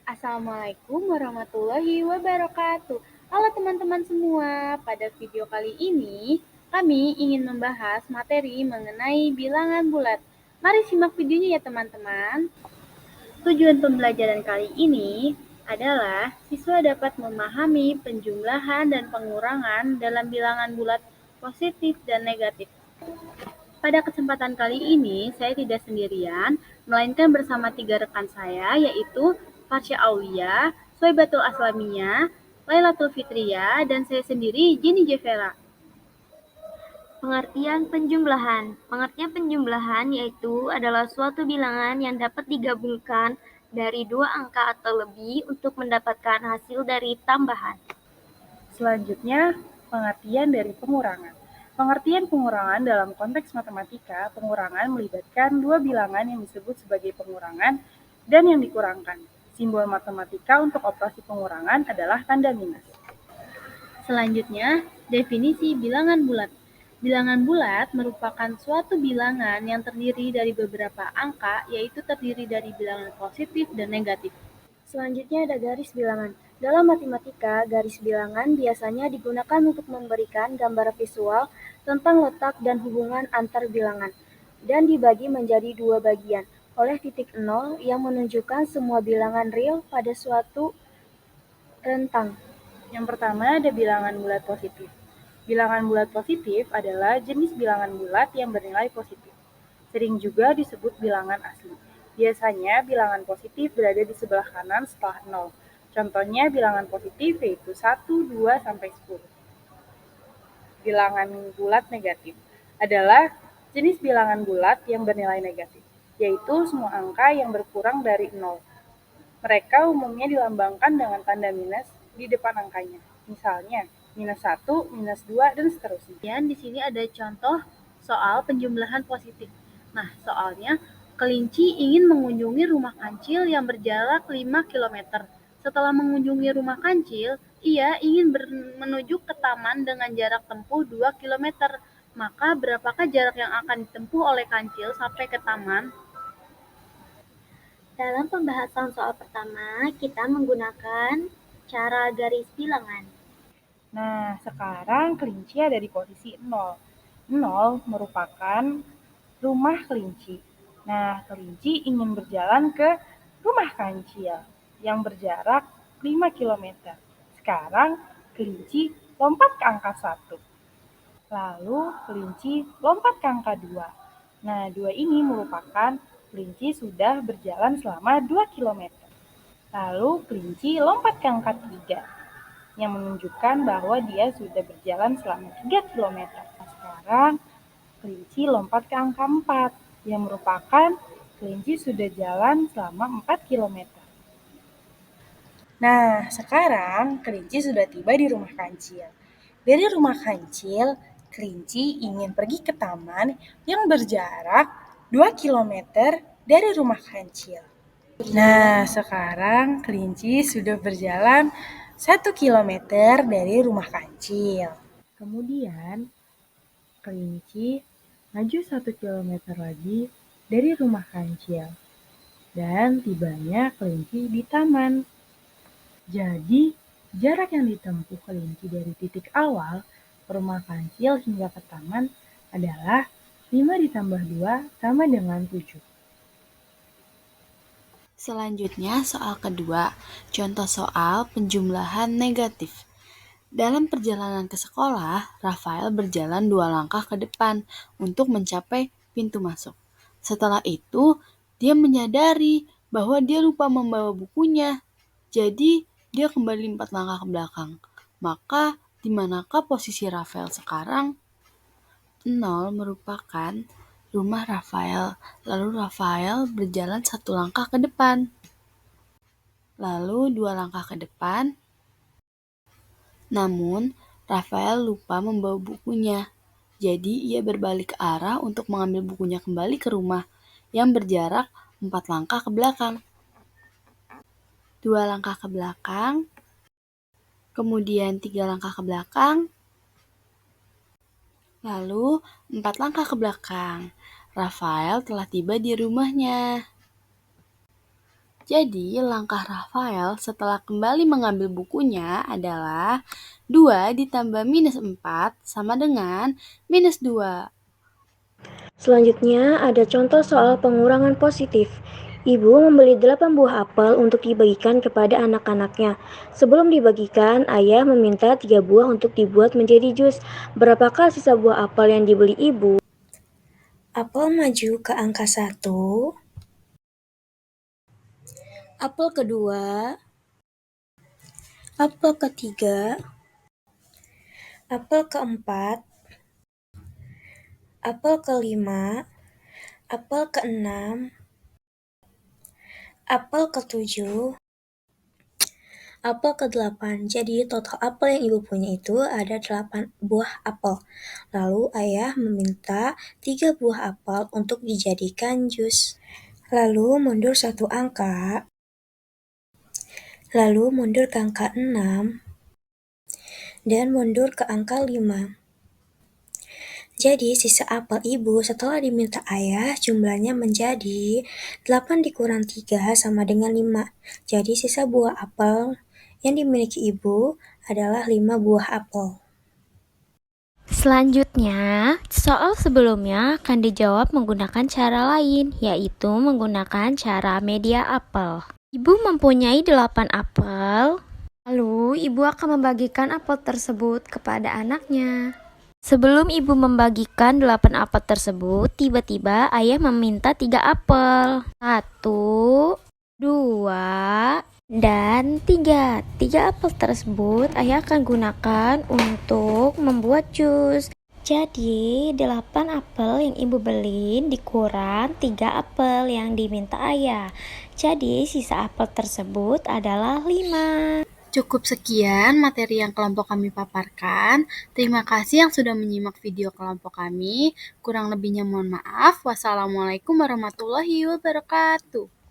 Assalamualaikum warahmatullahi wabarakatuh. Halo teman-teman semua, pada video kali ini kami ingin membahas materi mengenai bilangan bulat. Mari simak videonya ya teman-teman. Tujuan pembelajaran kali ini adalah siswa dapat memahami penjumlahan dan pengurangan dalam bilangan bulat positif dan negatif. Pada kesempatan kali ini, saya tidak sendirian, melainkan bersama 3 rekan saya, yaitu Farsya Aulia, Soibatul Aslamiyah, Lailatul Fitria, dan saya sendiri, Jenny Jevera. Pengertian penjumlahan. Pengertian penjumlahan yaitu adalah suatu bilangan yang dapat digabungkan dari dua angka atau lebih untuk mendapatkan hasil dari tambahan. Selanjutnya, pengertian dari pengurangan. Pengertian pengurangan dalam konteks matematika, pengurangan melibatkan dua bilangan yang disebut sebagai pengurangan dan yang dikurangkan. Simbol matematika untuk operasi pengurangan adalah tanda minus. Selanjutnya, definisi bilangan bulat. Bilangan bulat merupakan suatu bilangan yang terdiri dari beberapa angka, yaitu terdiri dari bilangan positif dan negatif. Selanjutnya ada garis bilangan. Dalam matematika, garis bilangan biasanya digunakan untuk memberikan gambar visual tentang letak dan hubungan antar bilangan, dan dibagi menjadi dua bagian oleh titik nol yang menunjukkan semua bilangan real pada suatu rentang. Yang pertama ada bilangan bulat positif. Bilangan bulat positif adalah jenis bilangan bulat yang bernilai positif. Sering juga disebut bilangan asli. Biasanya bilangan positif berada di sebelah kanan setelah 0. Contohnya bilangan positif yaitu 1, 2, sampai 10. Bilangan bulat negatif adalah jenis bilangan bulat yang bernilai negatif, yaitu semua angka yang berkurang dari 0. Mereka umumnya dilambangkan dengan tanda minus di depan angkanya. Misalnya, minus 1, minus 2, dan seterusnya. Kemudian di sini ada contoh soal penjumlahan positif. Nah, soalnya kelinci ingin mengunjungi rumah kancil yang berjarak 5 km. Setelah mengunjungi rumah kancil, ia ingin menuju ke taman dengan jarak tempuh 2 km. Maka berapakah jarak yang akan ditempuh oleh kancil sampai ke taman? Dalam pembahasan soal pertama, kita menggunakan cara garis bilangan. Nah, sekarang kelinci ada di posisi 0. 0 merupakan rumah kelinci. Nah, kelinci ingin berjalan ke rumah kancil yang berjarak 5 km. Sekarang kelinci lompat ke angka 1. Lalu kelinci lompat ke angka 2. Nah, 2 ini merupakan kelinci sudah berjalan selama 2 km. Lalu kelinci lompat ke angka 3 yang menunjukkan bahwa dia sudah berjalan selama 3 km. Nah, sekarang kelinci lompat ke angka 4 yang merupakan kelinci sudah jalan selama 4 km. Nah, sekarang kelinci sudah tiba di rumah kancil. Dari rumah kancil, kelinci ingin pergi ke taman yang berjarak 2 km dari rumah kancil. Nah, sekarang kelinci sudah berjalan 1 km dari rumah kancil. Kemudian, kelinci maju 1 km lagi dari rumah kancil. Dan tibanya kelinci di taman. Jadi, jarak yang ditempuh kelinci dari titik awal ke rumah kancil hingga ke taman adalah 5 ditambah 2 sama dengan 7. Selanjutnya soal kedua, contoh soal penjumlahan negatif. Dalam perjalanan ke sekolah, Rafael berjalan 2 langkah ke depan untuk mencapai pintu masuk. Setelah itu, dia menyadari bahwa dia lupa membawa bukunya. Jadi, dia kembali 4 langkah ke belakang. Maka, di manakah posisi Rafael sekarang? 0 merupakan rumah Rafael, lalu Rafael berjalan 1 langkah ke depan. Lalu 2 langkah ke depan, namun Rafael lupa membawa bukunya. Jadi ia berbalik arah untuk mengambil bukunya kembali ke rumah yang berjarak 4 langkah ke belakang. 2 langkah ke belakang, kemudian 3 langkah ke belakang, lalu 4 langkah ke belakang. Rafael telah tiba di rumahnya. Jadi, langkah Rafael setelah kembali mengambil bukunya adalah 2 ditambah minus 4 sama dengan minus 2. Selanjutnya ada contoh soal pengurangan positif. Ibu membeli 8 buah apel untuk dibagikan kepada anak-anaknya. Sebelum dibagikan, ayah meminta 3 buah untuk dibuat menjadi jus. Berapakah sisa buah apel yang dibeli ibu? Apel maju ke angka 1, apel kedua, apel ketiga, apel keempat, apel kelima, apel keenam, apel ketujuh, apel ke-8. Jadi total apel yang ibu punya itu ada 8 buah apel. Lalu ayah meminta 3 buah apel untuk dijadikan jus. Lalu mundur satu angka, lalu mundur ke angka 6, dan mundur ke angka 5. Jadi sisa apel ibu setelah diminta ayah jumlahnya menjadi 8 dikurang 3 sama dengan 5. Jadi sisa buah apel yang dimiliki ibu adalah 5 buah apel. Selanjutnya, soal sebelumnya akan dijawab menggunakan cara lain, yaitu menggunakan cara media apel. Ibu mempunyai 8 apel, lalu ibu akan membagikan apel tersebut kepada anaknya. Sebelum ibu membagikan 8 apel tersebut, tiba-tiba ayah meminta 3 apel. 1, 2, dan 3. 3 apel tersebut ayah akan gunakan untuk membuat jus. Jadi 8 apel yang ibu beli dikurang 3 apel yang diminta ayah. Jadi sisa apel tersebut adalah 5. Cukup sekian materi yang kelompok kami paparkan. Terima kasih yang sudah menyimak video kelompok kami. Kurang lebihnya mohon maaf. Wassalamualaikum warahmatullahi wabarakatuh.